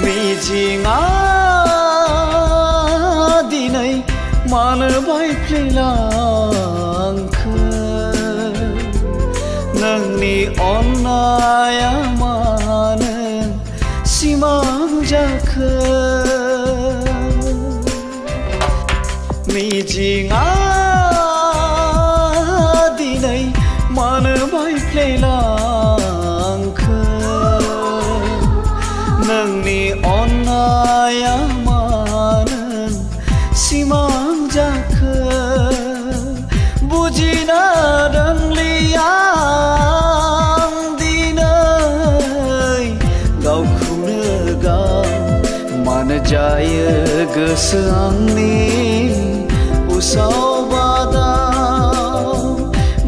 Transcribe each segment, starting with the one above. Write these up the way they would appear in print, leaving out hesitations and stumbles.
मिजिङा दिनै मानो बायफ्लेलांखो नोंनि अननाया मानो सिमां जाखो मिजिङा दिनै मानो बायफ्लेलांखो नोंनि अननाया मानो सिमां जाखो बुजिनो रोंलिया दिनै गावखौनो गाव मानो जायो गोसो आंनि उसाव बादाव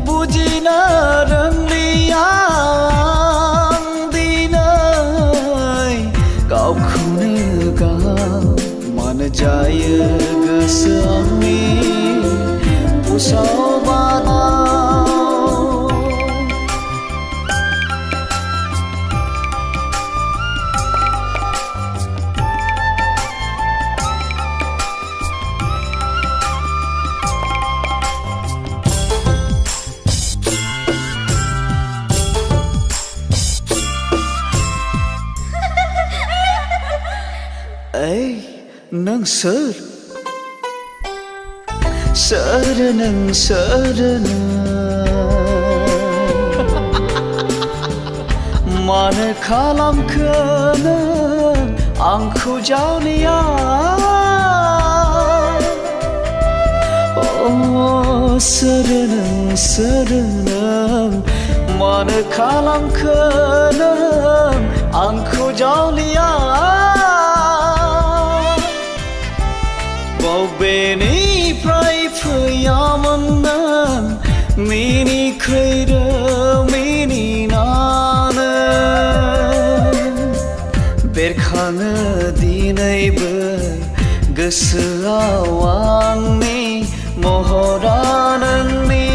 बुजिनो रोंलिया दिनै गावखौनो गाव मानो जायो गोसो आंनि उसाव बादाव नों सोर नों सोर मानो खालामखो नों आंखौ जावलिया सोर नों मानो खालामखो नों आंखौ जावलिया बबेनिफ्राय फैयामोन नों मिनिख्रैरो मिनिनानो बेरखाङो दिनैबो गोसोआव आंनि महरा नोंनि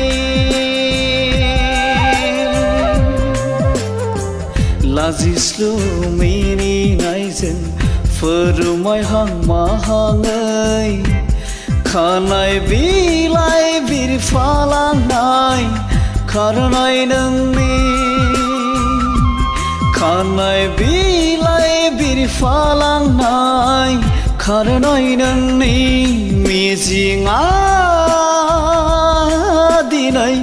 लाजिस्लु मिनिनायजों फोरमायहां माहाङै खानाय बिलाइ बिरफालांनाय खारनाय नोंनि खानाय बिलाइ बिरफालांनाय खारनाय नोंनि मिजिङा दिनै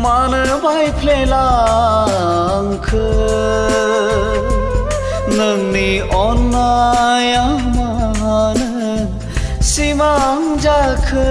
मानो बायफ्लेलांखो नोंनि अननाया मानो सिमां जाखो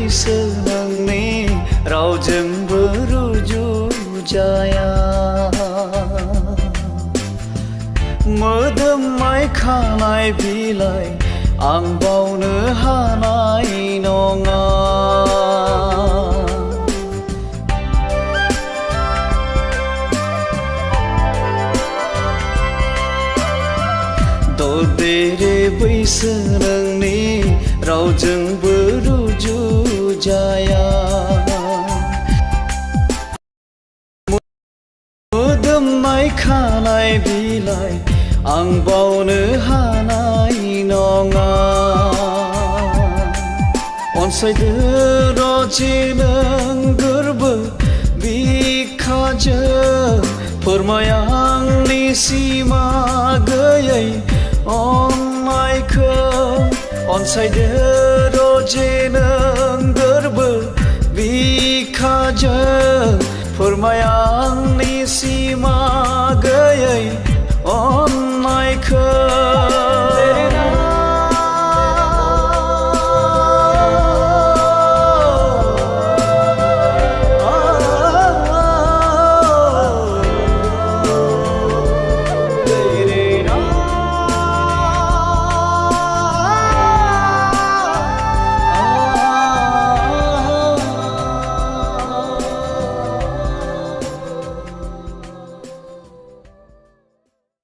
बैसो नोंनि रावजोंबो रुजुजाया मोदोमनाय खानाय बिलाइ आं बावनो हानाय नङा ददेरे बैसो नोंनि रावजोंबो रुजुजाया मोदोमनाय खानाय बिलाइ आं बावनो हानाय नङा अनसायदो रजे नों गोरबो बिखाजों फोरमाय आंनि सिमा गैयै अननायखौ अनसायदो रजे नों गोरबो फोरमाया